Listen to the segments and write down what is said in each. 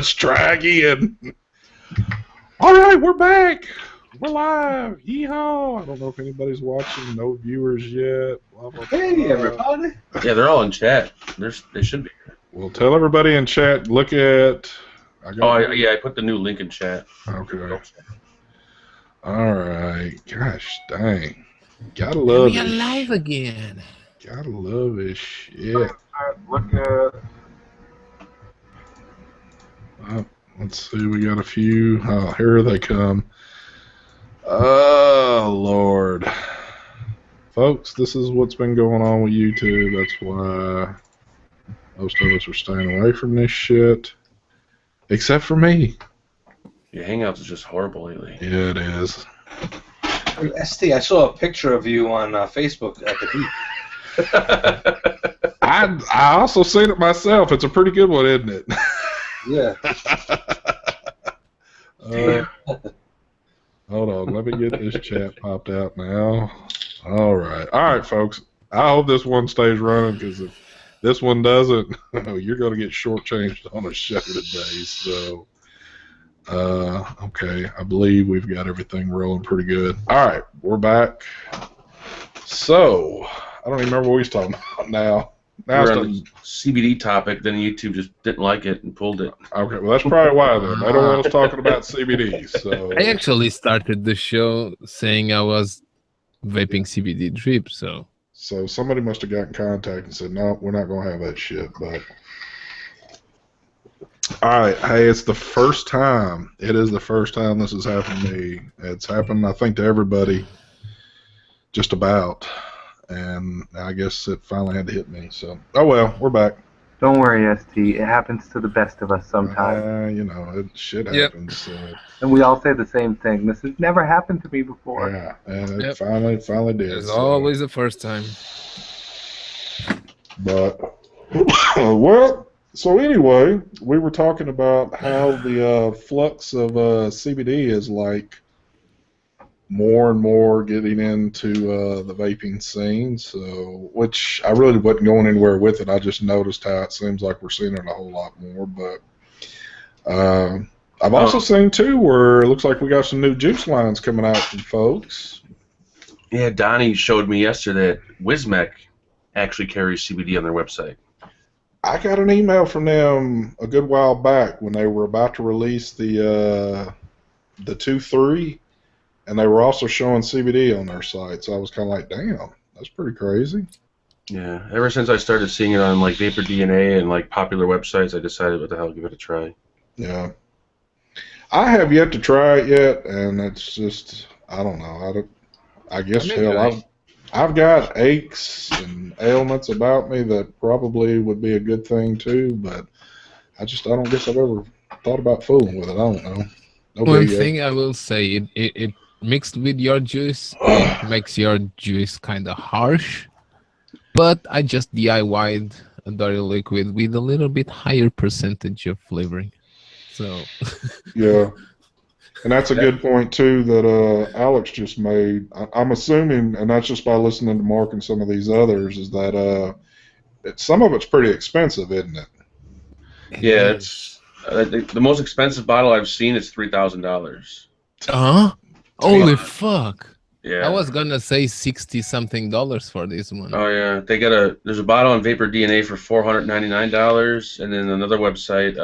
Let's try again. All right, we're back. We're live. Yeehaw. I don't know if anybody's watching. No viewers yet. Blah, blah, blah. Hey, everybody. Yeah, they're all in chat. They should be. Well, tell everybody in chat, look at... I put the new link in chat. Okay. All right. Gosh, dang. Gotta love it. We are live again. Gotta love this shit. Look at... Let's see, we got a few. Oh, here they come. Oh, Lord. Folks, this is what's been going on with YouTube. That's why most of us are staying away from this shit. Except for me. Your Hangouts is just horrible lately. Yeah, it is. Hey, ST, I saw a picture of you on Facebook at the beach. I also seen it myself. It's a pretty good one, isn't it? Yeah. Hold on, let me get this chat popped out now. All right, folks. I hope this one stays running, because if this one doesn't, you're going to get shortchanged on a show today. So, okay, I believe we've got everything rolling pretty good. All right, we're back. So, I don't even remember what we was talking about now. Now we're on the CBD topic, then YouTube just didn't like it and pulled it. Okay, well, that's probably why, then. They don't want us talking about CBD, so... I actually started the show saying I was vaping CBD drip, so... So somebody must have got in contact and said, no, we're not going to have that shit, but... Alright, hey, it's the first time. It is the first time this has happened to me. It's happened, I think, to everybody, just about. And I guess it finally had to hit me, so... Oh, well, we're back. Don't worry, ST. It happens to the best of us sometimes. You know, shit happens. So. And we all say the same thing. This has never happened to me before. Yeah, and it finally did. It's always the first time. But, well, so anyway, we were talking about how the flux of CBD is like more and more getting into the vaping scene, so which I really wasn't going anywhere with it. I just noticed how it seems like we're seeing it a whole lot more. But I've also seen too where it looks like we got some new juice lines coming out from folks. Yeah, Donnie showed me yesterday that Wismec actually carries CBD on their website. I got an email from them a good while back when they were about to release the 2.3. And they were also showing CBD on their site, so I was kind of like, damn, that's pretty crazy. Yeah, ever since I started seeing it on like Vapor DNA and like popular websites, I decided, what the hell, give it a try. Yeah. I have yet to try it yet, and it's just, I don't know. I guess, hell, I've got aches and ailments about me that probably would be a good thing too, but I don't guess I've ever thought about fooling with it. I don't know. One thing I will say, it mixed with your juice, it makes your juice kind of harsh, but I just DIY'd a dirty liquid with a little bit higher percentage of flavoring. So yeah, and that's a good point too that Alex just made. I'm assuming, and that's just by listening to Mark and some of these others, is that some of it's pretty expensive, isn't it? Yeah, it's the most expensive bottle I've seen is $3,000. Holy fuck! Yeah, I was gonna say $60-something for this one. Oh yeah, there's a bottle on Vapor DNA for $499, and then another website,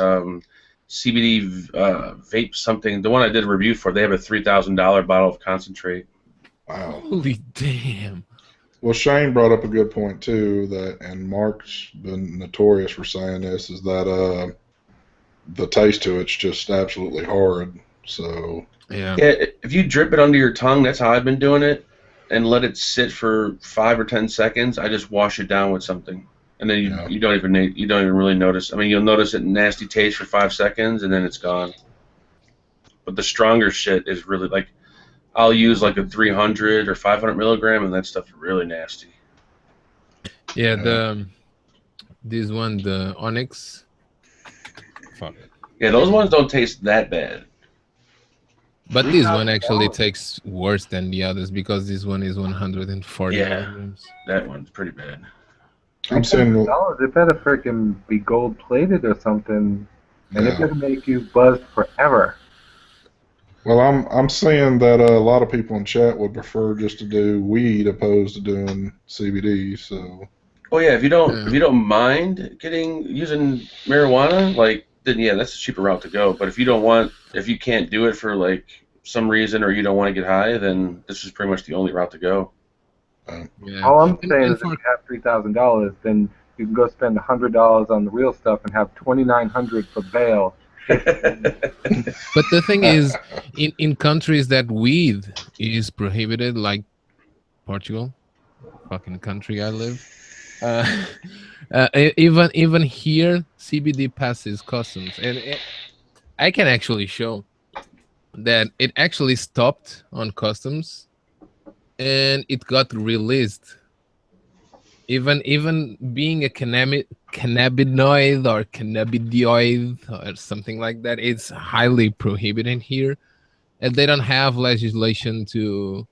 CBD Vape something. The one I did a review for, they have a $3,000 bottle of concentrate. Wow. Holy damn. Well, Shane brought up a good point too, and Mark's been notorious for saying this, is that the taste to it's just absolutely horrid. So yeah, if you drip it under your tongue, that's how I've been doing it, and let it sit for 5 or 10 seconds. I just wash it down with something, and then you don't even really notice. I mean, you'll notice it nasty taste for 5 seconds, and then it's gone. But the stronger shit is really like, I'll use like a 300 or 500 milligram, and that stuff's really nasty. Yeah, this one, the Onyx. Fuck. Yeah, those ones don't taste that bad. But this one actually tastes worse than the others because this one is 140 milligrams. That one's pretty bad. I'm saying, $3,000, it better freaking be gold plated or something. and it Yeah. doesn't make you buzz forever. Well, I'm seeing that a lot of people in chat would prefer just to do weed opposed to doing CBD. So. Oh yeah, if you don't mind using marijuana, like then yeah, that's a cheaper route to go. But if you can't do it for like some reason or you don't want to get high, then this is pretty much the only route to go. Yeah. All I'm saying And is, if you have $3,000, then you can go spend $100 on the real stuff and have $2,900 for bail. But the thing is, in countries that weed is prohibited, like Portugal, fucking country I live, even here, CBD passes customs, and I can actually show that it actually stopped on customs, and it got released. Even being a cannabinoid or cannabinoid or something like that, it's highly prohibited here, and they don't have legislation to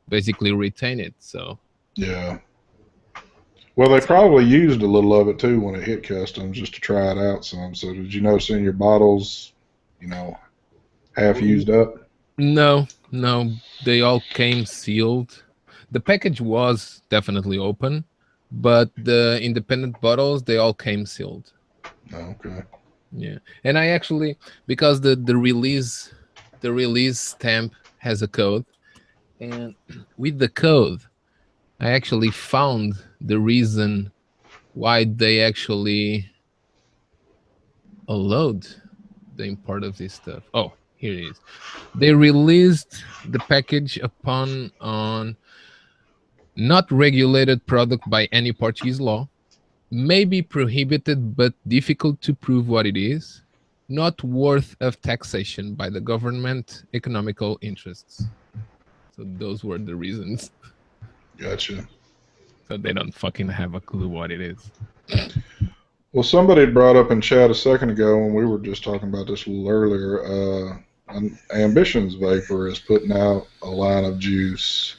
basically retain it. So Yeah. Well, they probably used a little of it too when it hit customs just to try it out some. So did you notice in your bottles, half used up? no, they all came sealed. The package was definitely open, but the independent bottles, they all came sealed. Oh, okay. Yeah, and I actually, because the release stamp has a code, and with the code, I actually found the reason why they actually allowed the import of this stuff. Oh, here it is. They released the package upon on not regulated product by any Portuguese law, may be prohibited but difficult to prove what it is, not worth of taxation by the government, economical interests. So those were the reasons. Gotcha. So they don't fucking have a clue what it is. Well, somebody had brought up in chat a second ago when we were just talking about this a little earlier. Ambitions Vapor is putting out a line of juice.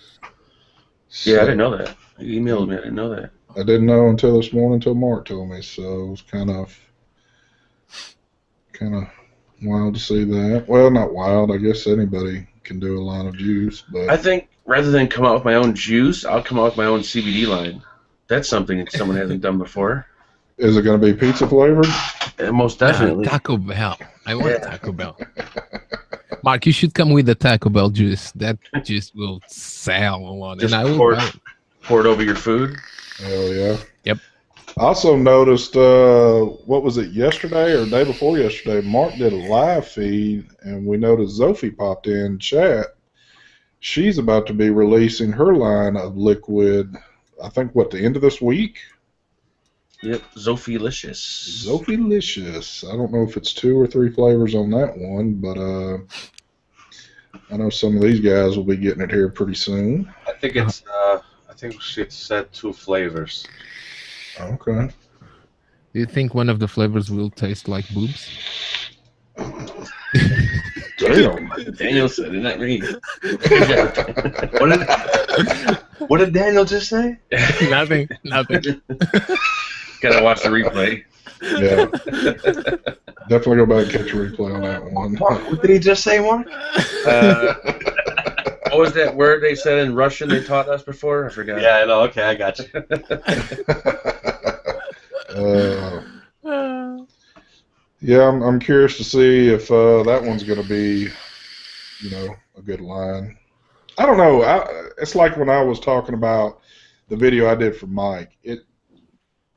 Yeah, I didn't know that. You emailed me. I didn't know that. I didn't know until this morning, until Mark told me. So it was kind of wild to see that. Well, not wild. I guess anybody can do a line of juice, but I think rather than come out with my own juice, I'll come out with my own CBD line. That's something someone hasn't done before. Is it going to be pizza flavored? Most definitely. Taco Bell. I want Taco Bell. Mark, you should come with the Taco Bell juice. That juice will sell a lot. Just and I will buy it. Pour it over your food. Oh, yeah. Yep. I also noticed, what was it, yesterday or the day before yesterday, Mark did a live feed, and we noticed Zophie popped in chat. She's about to be releasing her line of liquid, I think, the end of this week? Yep, Zophilicious. Zophilicious. I don't know if it's 2 or 3 flavors on that one, but I know some of these guys will be getting it here pretty soon. I think it's. I think she said 2 flavors. Okay. Do you think one of the flavors will taste like boobs? Damn. Daniel said it, not me. What did Daniel just say? Nothing. Gotta watch the replay. Yeah. Definitely go back and catch a replay on that one. Mark, what did he just say, Mark? What was that word they said in Russian they taught us before? I forgot. Yeah, I know. Okay, I got you. Yeah, I'm curious to see if that one's going to be, a good line. I don't know. It's like when I was talking about the video I did for Mike.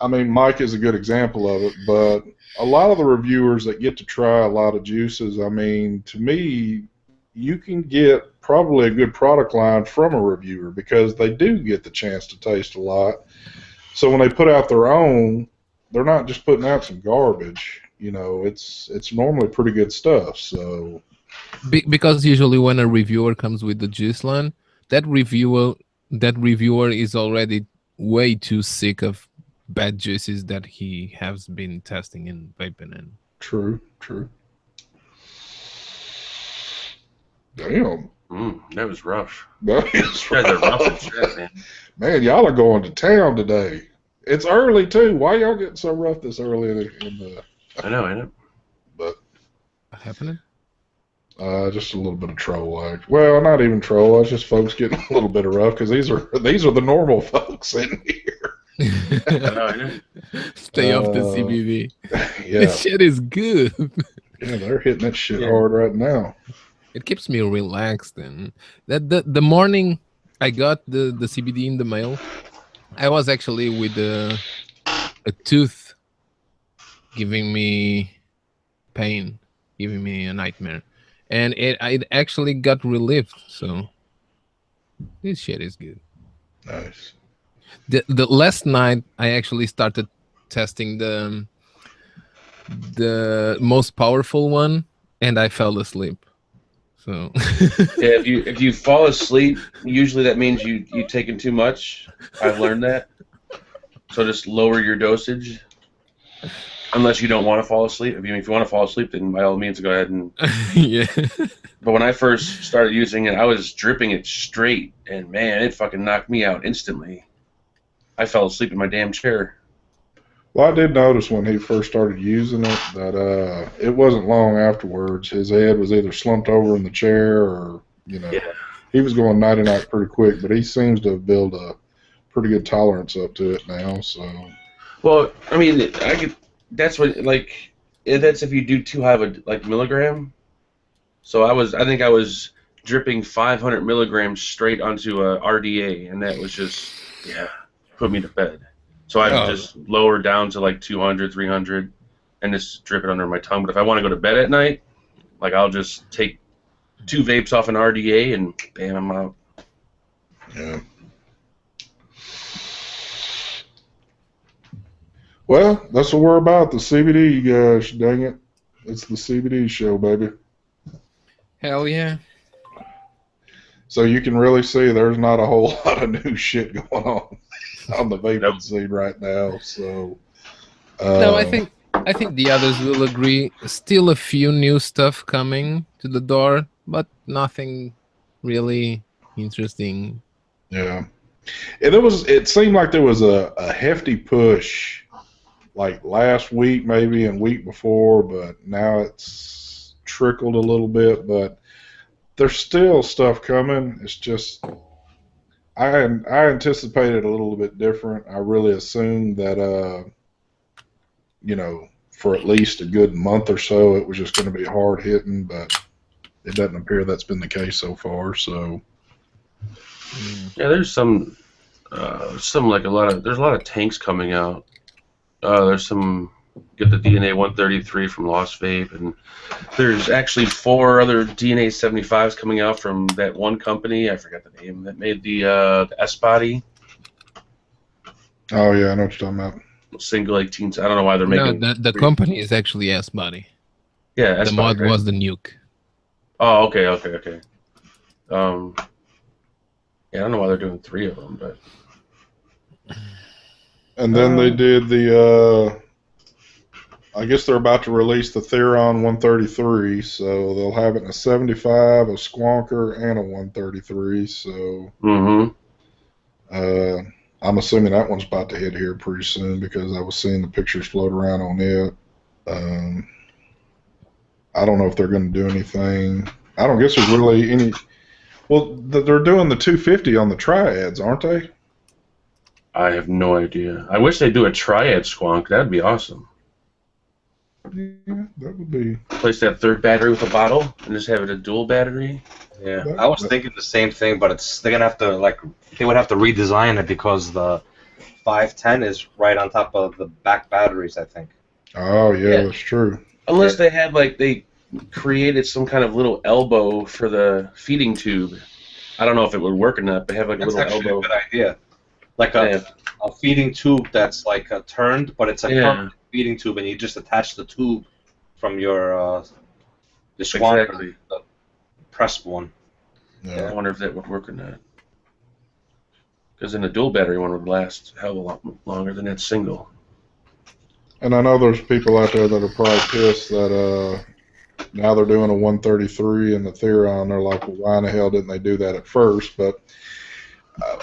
Mike is a good example of it, but a lot of the reviewers that get to try a lot of juices, to me, you can get probably a good product line from a reviewer because they do get the chance to taste a lot. So when they put out their own, they're not just putting out some garbage. It's normally pretty good stuff. So because usually when a reviewer comes with the juice line, that reviewer is already way too sick of bad juices that he has been testing in vaping. And true. Damn. That was rough. That is You guys are rough as shit, man. Man, y'all are going to town today. It's early too. Why y'all getting so rough this early in the? I know. But happened? Just a little bit of troll act. Well, not even troll. It's just folks getting a little bit of rough because these are the normal folks in here. Stay off the CBD. Yeah, This shit is good. yeah, they're hitting that shit hard right now. It keeps me relaxed, and the morning I got the CBD in the mail, I was actually with a tooth giving me pain, giving me a nightmare, and it actually got relieved. So this shit is good. Nice. The last night I actually started testing the most powerful one, and I fell asleep. So Yeah, if you fall asleep, usually that means you've taken too much. I've learned that. So just lower your dosage, unless you don't want to fall asleep. If you want to fall asleep, then by all means go ahead and. Yeah. But when I first started using it, I was dripping it straight, and man, it fucking knocked me out instantly. I fell asleep in my damn chair. Well, I did notice when he first started using it that it wasn't long afterwards. His head was either slumped over in the chair or, he was going nighty-night pretty quick, but he seems to have built a pretty good tolerance up to it now. So. Well, I mean, that's what, that's if you do too high of a, milligram. So I think I was dripping 500 milligrams straight onto a RDA, and that was just, put me to bed. So I just lower down to 200, 300, and just drip it under my tongue. But if I want to go to bed at night, I'll just take 2 vapes off an RDA and bam, I'm out. Yeah. Well, that's what we're about, the CBD, guys. Dang it. It's the CBD show, baby. Hell yeah. So you can really see there's not a whole lot of new shit going on the vaping scene right now. So no, I think the others will agree. Still a few new stuff coming to the door, but nothing really interesting. Yeah. And it seemed like there was a hefty push last week maybe and week before, but now it's trickled a little bit, but there's still stuff coming. It's just I anticipated a little bit different. I really assumed that for at least a good month or so it was just going to be hard hitting, but it doesn't appear that's been the case so far. So yeah, there's some there's a lot of tanks coming out. There's some. Get the DNA 133 from Lost Vape, and there's actually 4 other DNA 75s coming out from that one company. I forgot the name that made the S body. Oh yeah, I know what you're talking about. Single 18s. I don't know why they're making. No, the company is actually S body. Yeah, S the body, mod right? was the nuke. Oh, okay. Yeah, I don't know why they're doing 3 of them, but. And then they did the. I guess they're about to release the Theron 133, so they'll have it in a 75, a Squonker, and a 133. So I'm assuming that one's about to hit here pretty soon because I was seeing the pictures float around on it. I don't know if they're going to do anything. I don't guess there's really any. Well, they're doing the 250 on the triads, aren't they? I have no idea. I wish they'd do a triad squonk. That'd be awesome. Yeah, that would be. Place that 3rd battery with a bottle and just have it a dual battery. Yeah, I was thinking the same thing, but they're gonna have to they would have to redesign it because the 510 is right on top of the back batteries, I think. Oh yeah, that's true. Unless they had they created some kind of little elbow for the feeding tube. I don't know if it would work or not, but have a little elbow. That's actually a good idea. A feeding tube that's turned, but it's a curved feeding tube, and you just attach the tube from your the Squonker, the pressed one. Yeah. I wonder if that would work or not. Because then a dual battery one would last a hell of a lot longer than that single. And I know there's people out there that are probably pissed that now they're doing a 133 and the Theron. They're like, well, why in the hell didn't they do that at first? But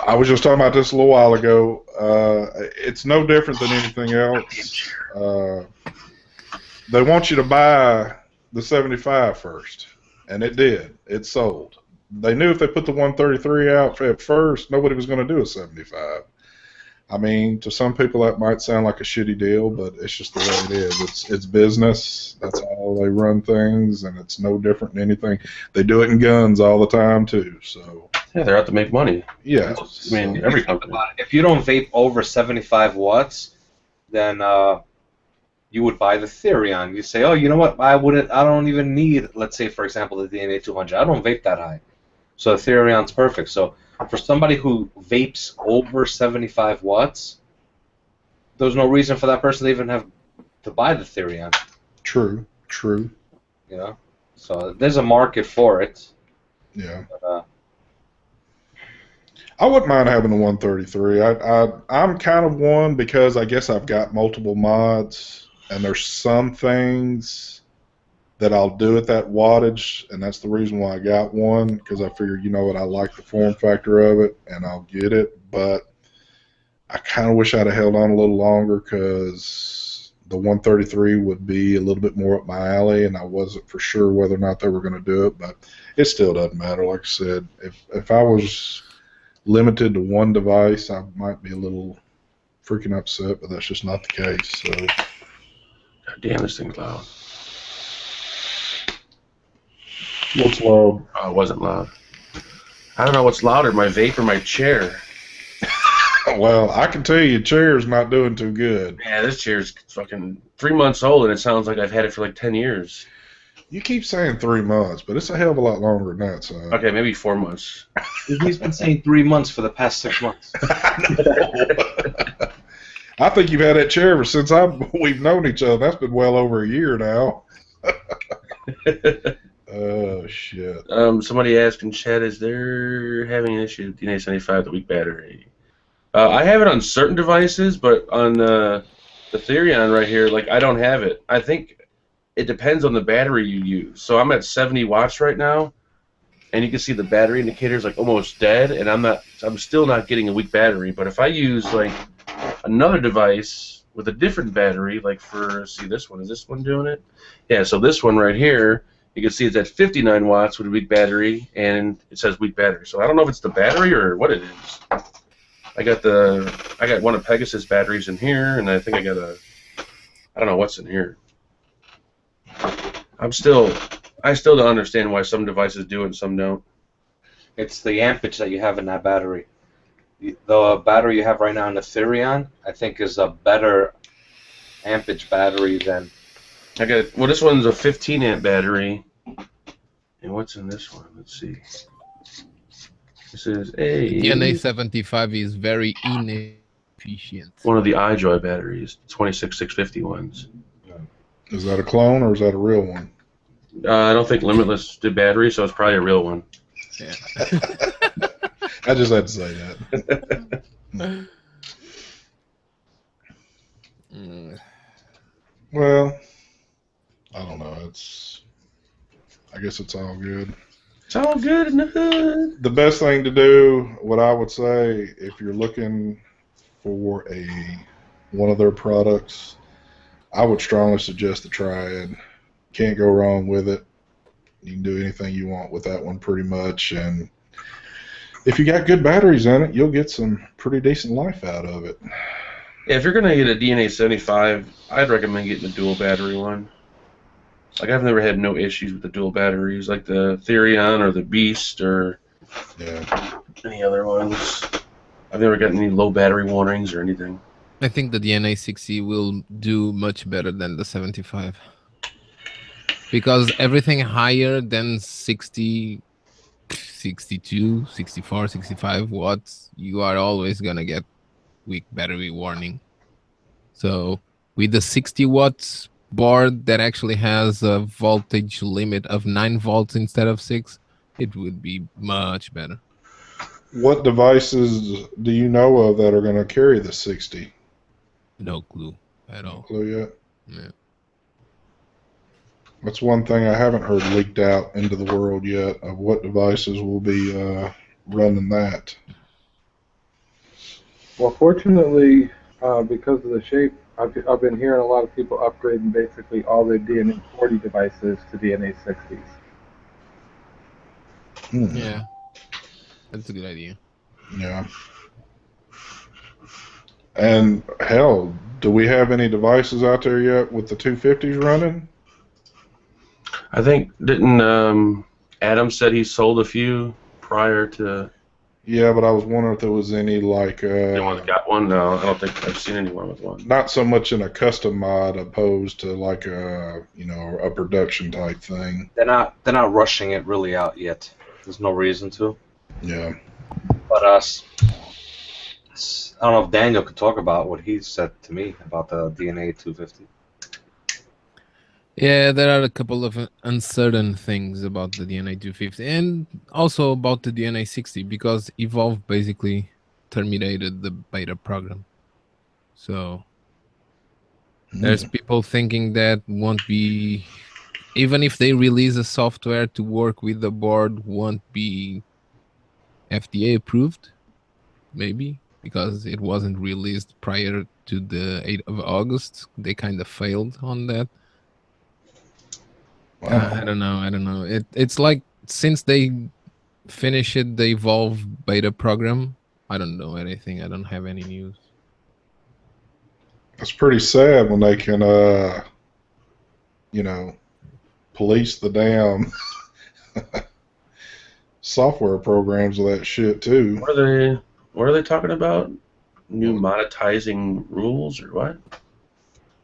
I was just talking about this a little while ago. It's no different than anything else. They want you to buy the 75 first, and it did. It sold. They knew if they put the 133 out at first, nobody was going to do a 75. I mean, to some people that might sound like a shitty deal, but it's just the way it is. It's business. That's how they run things, and it's no different than anything. They do it in guns all the time too. So yeah, they're out to make money. Yeah, I mean, every company. If you don't vape over 75 watts, then you would buy the Therion. You say, oh, you know what? I don't even need, let's say, for example, the DNA 200. I don't vape that high, so the Therion's perfect. So for somebody who vapes over 75 watts, there's no reason for that person to even have to buy the Therion. True. You know, so there's a market for it. Yeah. But, I wouldn't mind having the 133. I'm kind of one because I guess I've got multiple mods, and there's some things that I'll do at that wattage, and that's the reason why I got one, because I figured, you know what, I like the form factor of it, and I'll get it, but I kind of wish I'd have held on a little longer, because the 133 would be a little bit more up my alley, and I wasn't for sure whether or not they were going to do it, but it still doesn't matter. Like I said, if I was limited to one device, I might be a little freaking upset, but that's just not the case. So, God damn, this thing's loud. What's loud? Oh, it wasn't loud. I don't know what's louder, my vape or my chair. Well, I can tell you, your chair's not doing too good. Yeah, this chair's fucking 3 months old, and it sounds like I've had it for like 10 years. You keep saying 3 months, but it's a hell of a lot longer than that, son. Okay, maybe 4 months. he's been saying 3 months for the past 6 months. I think you've had that chair ever since we've known each other. That's been well over a year now. Oh, shit. Somebody asked in chat, is there having an issue with DNA 75, the weak battery? I have it on certain devices, but on the Therion right here, like, I don't have it. I think it depends on the battery you use. So I'm at 70 watts right now, and you can see the battery indicator's like almost dead, and I'm still not getting a weak battery. But if I use like another device with a different battery, like is this one doing it? Yeah, so this one right here, you can see it's at 59 watts with a weak battery, and it says weak battery. So I don't know if it's the battery or what it is. I got one of Pegasus batteries in here, and I think I don't know what's in here. I still don't understand why some devices do it and some don't. It's the ampage that you have in that battery. The battery you have right now in the Therion, I think, is a better ampage battery than... this one's a 15 amp battery. And what's in this one? Let's see. This is a... DNA 75 is very inefficient. One of the iJoy batteries, 26650 ones. Is that a clone or is that a real one? I don't think Limitless did battery, so it's probably a real one. Yeah. I just had to say that. Well, I don't know. I guess it's all good. It's all good in the hood. The best thing to do, what I would say, if you're looking for one of their products, I would strongly suggest the Triad. Can't go wrong with it. You can do anything you want with that one pretty much, and if you got good batteries in it, you'll get some pretty decent life out of it. Yeah, if you're going to get a DNA 75, I'd recommend getting a dual battery one. Like, I've never had no issues with the dual batteries, like the Therion or the Beast or any other ones. I've never gotten any low battery warnings or anything. I think the DNA 60 will do much better than the 75. Because everything higher than 60, 62, 64, 65 watts, you are always going to get weak battery warning. So with the 60 watts board that actually has a voltage limit of 9 volts instead of 6, it would be much better. What devices do you know of that are going to carry the 60? No clue at all. No clue yet? Yeah. That's one thing I haven't heard leaked out into the world yet, of what devices will be running that. Well, fortunately, because of the shape I've been hearing a lot of people upgrading basically all their DNA 40 devices to DNA 60s. Yeah, that's a good idea. Yeah. And hell, do we have any devices out there yet with the 250s running? I think didn't Adam said he sold a few prior to. Yeah, but I was wondering if there was any like. Anyone that got one? No, I don't think I've seen anyone with one. Not so much in a custom mod opposed to like a a production type thing. They're not rushing it really out yet. There's no reason to. Yeah. But I don't know if Daniel could talk about what he said to me about the DNA 250. Yeah, there are a couple of uncertain things about the DNA 250 and also about the DNA 60 because Evolve basically terminated the beta program. So there's people thinking that won't be, even if they release a software to work with the board, won't be FDA approved, maybe, because it wasn't released prior to the 8th of August. They kind of failed on that. Wow. I don't know. It's like since they finished the Evolve beta program, I don't know anything. I don't have any news. It's pretty sad when they can, police the damn software programs of that shit too. What are they talking about? New monetizing rules or what?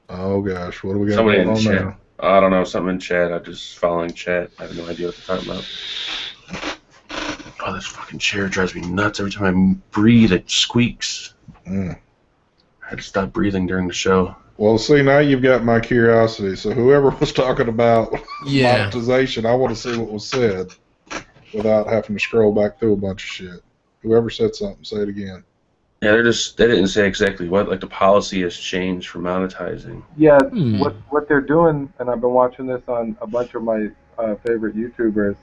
Oh gosh, what do we got Somebody going in on chat. now? I don't know, something in chat. I'm just following chat. I have no idea what they're talking about. Oh, this fucking chair drives me nuts. Every time I breathe, it squeaks. I had to stop breathing during the show. Well, see, now you've got my curiosity. So whoever was talking about monetization, I want to see what was said without having to scroll back through a bunch of shit. Whoever said something, say it again. Yeah, they didn't say exactly what, like the policy has changed for monetizing. Yeah, what they're doing, and I've been watching this on a bunch of my favorite YouTubers,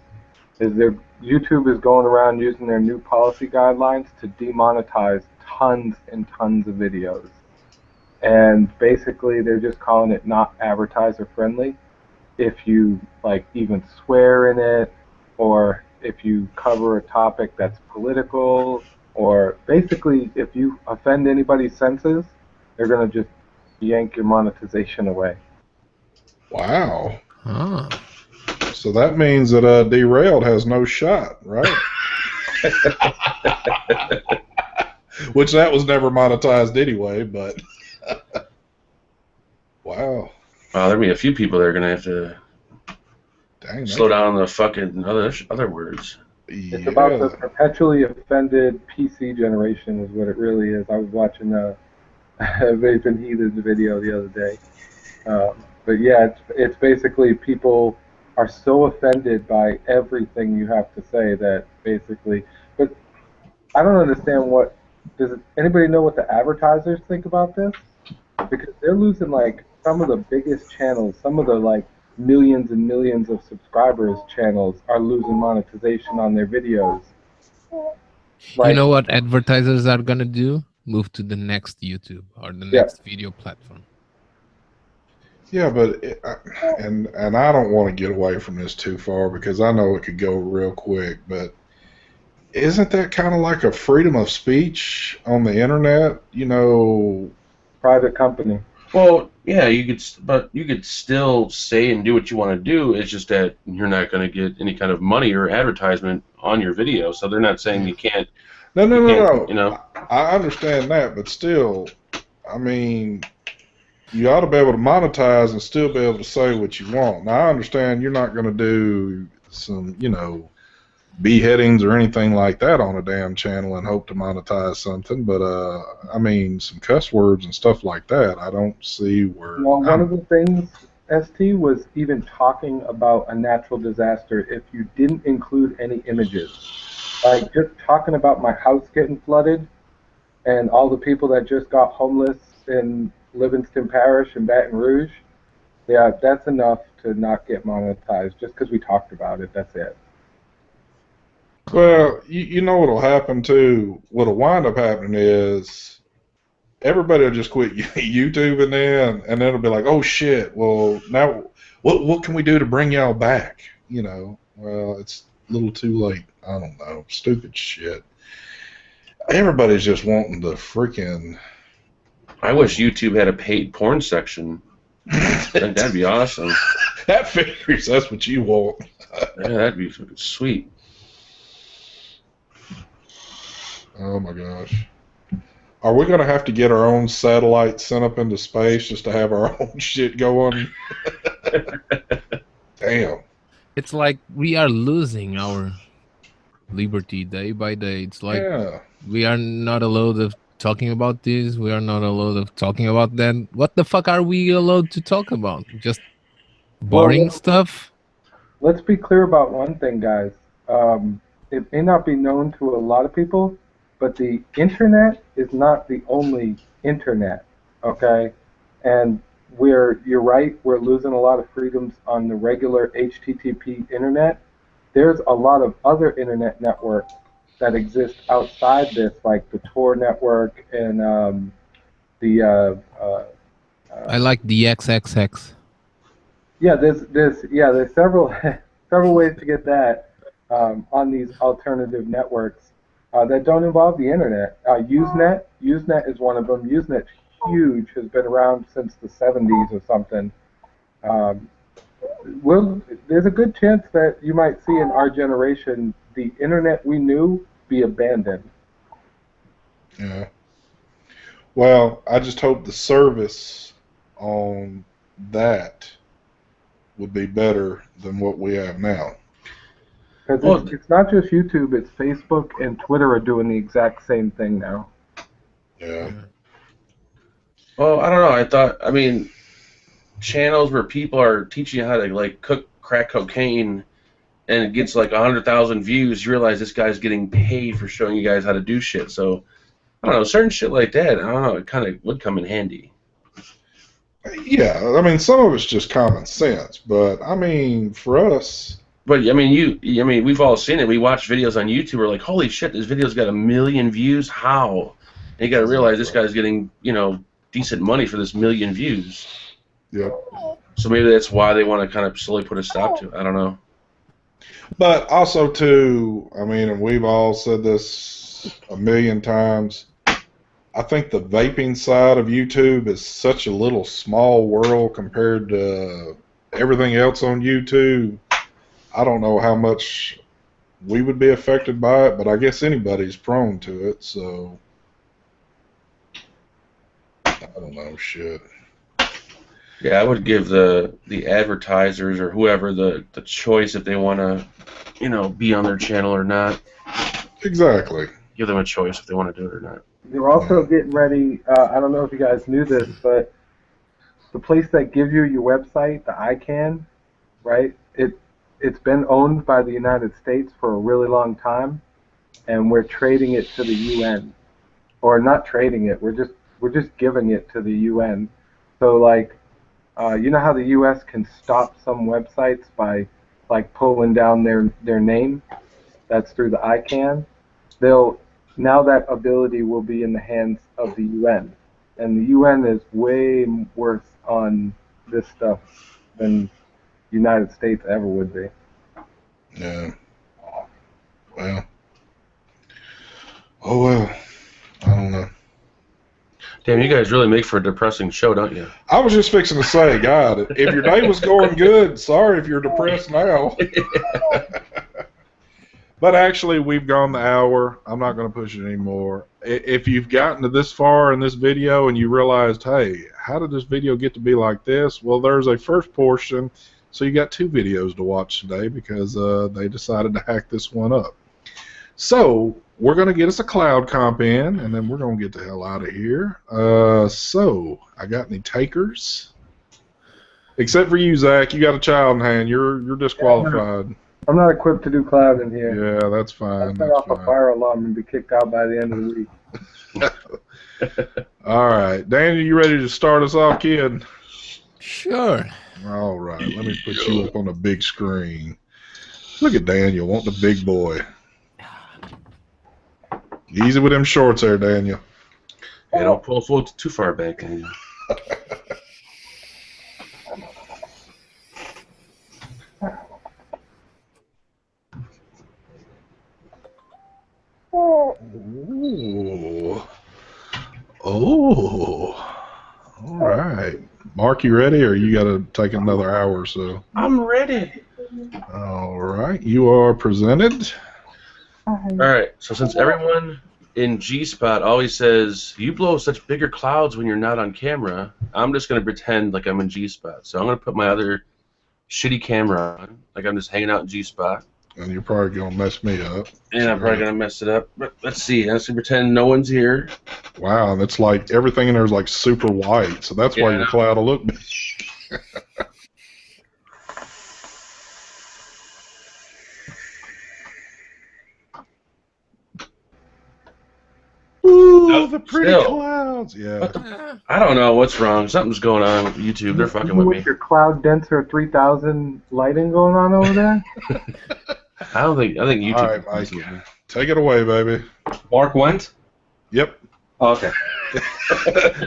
is YouTube is going around using their new policy guidelines to demonetize tons and tons of videos. And basically they're just calling it not advertiser friendly. If you like even swear in it, or if you cover a topic that's political, or basically if you offend anybody's senses, they're going to just yank your monetization away. Wow. Ah. So that means that Derailed has no shot, right? Which that was never monetized anyway, but wow. There'll be a few people that are going to have to slow down the fucking other words. Yeah. It's about the perpetually offended PC generation is what it really is. I was watching a Vaping Heathen's video the other day. But yeah, it's basically people are so offended by everything you have to say that basically, but I don't understand anybody know what the advertisers think about this? Because they're losing like some of the biggest channels, some of the like millions and millions of subscribers channels are losing monetization on their videos. Like, you know what advertisers are gonna do? Move to the next YouTube or the next video platform. Yeah, but and I don't want to get away from this too far because I know it could go real quick, but isn't that kind of like a freedom of speech on the internet? Private company. Well, yeah, you could still say and do what you want to do. It's just that you're not going to get any kind of money or advertisement on your video. So they're not saying you can't. No. I understand that, but still, I mean, you ought to be able to monetize and still be able to say what you want. Now, I understand you're not going to do some, beheadings or anything like that on a damn channel and hope to monetize something, but I mean, some cuss words and stuff like that, I don't see where. Well, one of the things, ST, was even talking about a natural disaster if you didn't include any images. Like just talking about my house getting flooded and all the people that just got homeless in Livingston Parish and Baton Rouge, yeah, that's enough to not get monetized just because we talked about it. That's it. Well, you know what'll happen too. What'll wind up happening is everybody will just quit YouTube and then it'll be like, oh shit, well now what can we do to bring y'all back? You know, well it's a little too late. I don't know, stupid shit. Everybody's just wanting the freaking. I wish YouTube had a paid porn section. That'd be awesome. That figures. That's what you want. Yeah, that'd be fucking sweet. Oh my gosh. Are we gonna have to get our own satellite sent up into space just to have our own shit going? Damn. It's like we are losing our liberty day by day. It's like we are not allowed of talking about this. We are not allowed of talking about that. What the fuck are we allowed to talk about? Just boring stuff? Let's be clear about one thing, guys. It may not be known to a lot of people, but the internet is not the only internet, okay? And you're right, we're losing a lot of freedoms on the regular HTTP internet. There's a lot of other internet networks that exist outside this, like the Tor network and I like the XXX. Yeah, there's several several ways to get that on these alternative networks that don't involve the internet. Usenet is one of them. Usenet's huge, has been around since the 70s or something. There's a good chance that you might see in our generation the internet we knew be abandoned. Yeah. Well, I just hope the service on that would be better than what we have now. Because it's not just YouTube, it's Facebook and Twitter are doing the exact same thing now. Yeah. Well, I don't know. I mean, channels where people are teaching you how to like cook crack cocaine and it gets like 100,000 views, you realize this guy's getting paid for showing you guys how to do shit. So, I don't know, certain shit like that, I don't know, it kind of would come in handy. Yeah, I mean, some of it's just common sense, but I mean, for us. But I mean, we've all seen it. We watch videos on YouTube. We're like, holy shit, this video's got 1 million views. How? And you got to realize this guy's getting, decent money for this 1 million views. Yeah. So maybe that's why they want to kind of slowly put a stop to it. I don't know. But also, too, I mean, and we've all said this 1 million times. I think the vaping side of YouTube is such a little small world compared to everything else on YouTube. I don't know how much we would be affected by it, but I guess anybody's prone to it, so I don't know, shit. Yeah, I would give the advertisers or whoever the choice if they want to, be on their channel or not. Exactly. Give them a choice if they want to do it or not. They're also getting ready, I don't know if you guys knew this, but the place that gives you your website, the ICANN, right, it's been owned by the United States for a really long time, and we're trading it to the UN. Or not trading it, we're just giving it to the UN. So, like, you know how the US can stop some websites by, like, pulling down their name? That's through the ICANN. Now that ability will be in the hands of the UN. And the UN is way worse on this stuff than the United States ever would be. Yeah. Well. Oh, well. I don't know. Damn, you guys really make for a depressing show, don't you? I was just fixing to say, God, if your day was going good, sorry if you're depressed now. But actually, we've gone the hour. I'm not going to push it anymore. If you've gotten to this far in this video and you realized, hey, how did this video get to be like this? Well, there's a first portion, so you got 2 videos to watch today because they decided to hack this one up. So we're going to get us a cloud comp in, and then we're going to get the hell out of here. So I got any takers? Except for you, Zach. You got a child in hand. You're disqualified. I'm not equipped to do cloud in here. Yeah, that's fine. I'll set off a fire alarm and be kicked out by the end of the week. All right. Daniel, you ready to start us off, kid? Sure. All right. Let me put you up on the big screen. Look at Daniel, want the big boy. Easy with them shorts there, Daniel. Yeah, don't pull float too far back. Ooh. Oh. All right. Mark, you ready, or you got to take another hour or so? I'm ready. All right. You are presented. All right. So since everyone in G-Spot always says, you blow such bigger clouds when you're not on camera, I'm just going to pretend like I'm in G-Spot. So I'm going to put my other shitty camera on, like I'm just hanging out in G-Spot. And you're probably going to mess me up. And I'm probably going to mess it up. But let's see. I'm just going to pretend no one's here. Wow, that's like everything in there is like super white, so that's why your cloud will look big. Ooh, the pretty clouds. Yeah. I don't know what's wrong. Something's going on with YouTube. They're fucking with me. Your Cloud Denser 3000 lighting going on over there? I think YouTube. All right, Mike. Take it away, baby. Mark went? Yep. Oh, okay.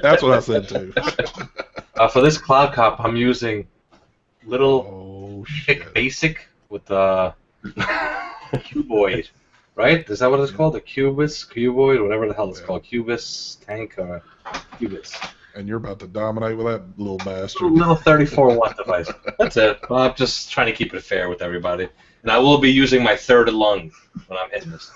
That's what I said too. For this Cloud Cop, I'm using little basic with the cuboid, right? Is that what it's called? The cuboid, whatever the hell it's called. Cubis tank or Cubis. And you're about to dominate with that little bastard. Little 34-watt device. That's it. Well, I'm just trying to keep it fair with everybody. And I will be using my third lung when I'm hitting this.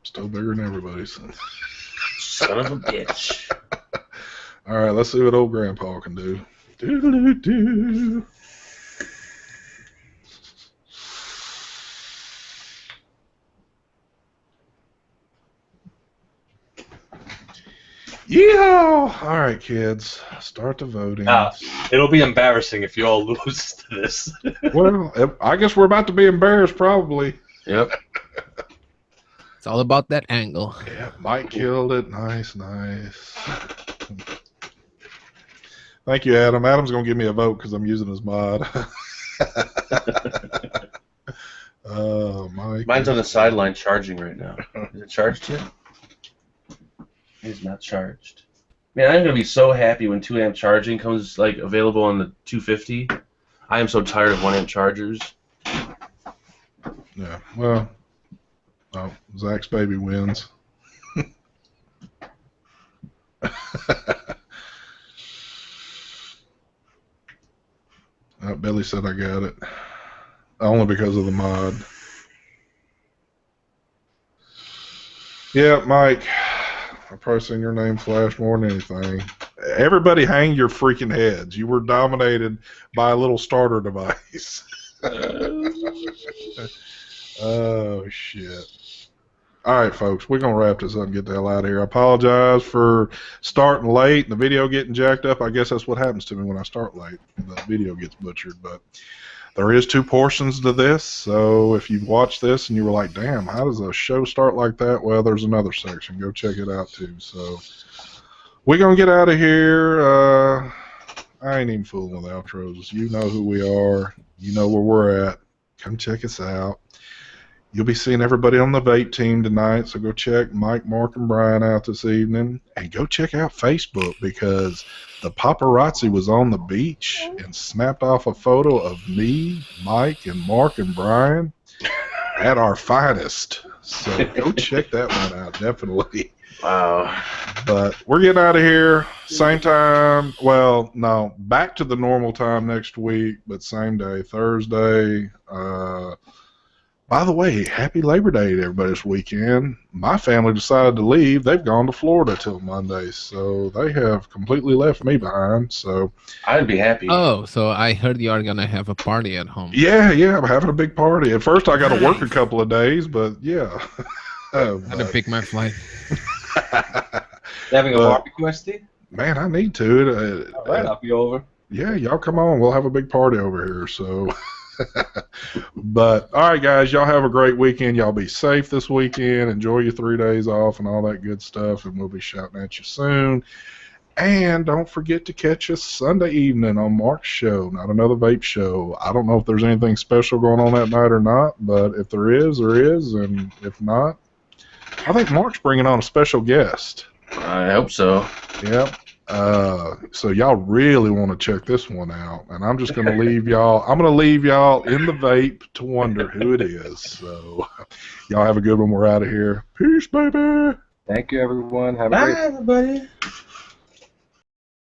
Still bigger than everybody's. Son of a bitch. All right, let's see what old Grandpa can do. Doo-doo-doo-doo. Yeah. All right, kids. Start the voting. It'll be embarrassing if you all lose to this. Well, I guess we're about to be embarrassed, probably. Yep. It's all about that angle. Yeah, Mike killed it. Nice, nice. Thank you, Adam. Adam's going to give me a vote because I'm using his mod. Mike. Mine's on the sideline charging right now. Is it charged yet? It's not charged. Man, I'm going to be so happy when 2 amp charging comes like available on the 250. I am so tired of 1 amp chargers. Yeah, well... Oh, Zach's baby wins. Billy said I got it. Only because of the mod. Yeah, Mike. I've probably seen your name flash more than anything. Everybody hang your freaking heads. You were dominated by a little starter device. Oh, shit. All right, folks, we're going to wrap this up and get the hell out of here. I apologize for starting late and the video getting jacked up. I guess that's what happens to me when I start late. The video gets butchered, but there is 2 portions to this, so if you've watched this and you were like, damn, how does a show start like that? Well, there's another section. Go check it out, too. So we're going to get out of here. I ain't even fooling with outros. You know who we are. You know where we're at. Come check us out. You'll be seeing everybody on the vape team tonight, so go check Mike, Mark, and Brian out this evening. And go check out Facebook because the paparazzi was on the beach and snapped off a photo of me, Mike, and Mark, and Brian at our finest. So go check that one out, definitely. Wow. But we're getting out of here. Same time. Well, no, back to the normal time next week, but same day, Thursday. By the way, happy Labor Day to everybody this weekend. My family decided to leave. They've gone to Florida till Monday, so they have completely left me behind. So I'd be happy. Oh, so I heard you are gonna have a party at home. Yeah, I'm having a big party. At first, I got to work a couple of days, but yeah. I had to pick my flight. Having a barbecue, Steve? Man, I need to. All right, I'll be over. Yeah, y'all come on. We'll have a big party over here. So. But all right, guys, y'all have a great weekend. Y'all be safe this weekend. Enjoy your 3 days off and all that good stuff, and we'll be shouting at you soon. And don't forget to catch us Sunday evening on Mark's show, Not Another Vape Show. I don't know if there's anything special going on that night or not, but if there is, there is, and if not, I think Mark's bringing on a special guest. I hope so. Yep. So y'all really want to check this one out, and I'm just going to leave y'all. I'm going to leave y'all in the vape to wonder who it is. So y'all have a good one. We're out of here. Peace, baby. Thank you, everyone. Have a Bye, great everybody.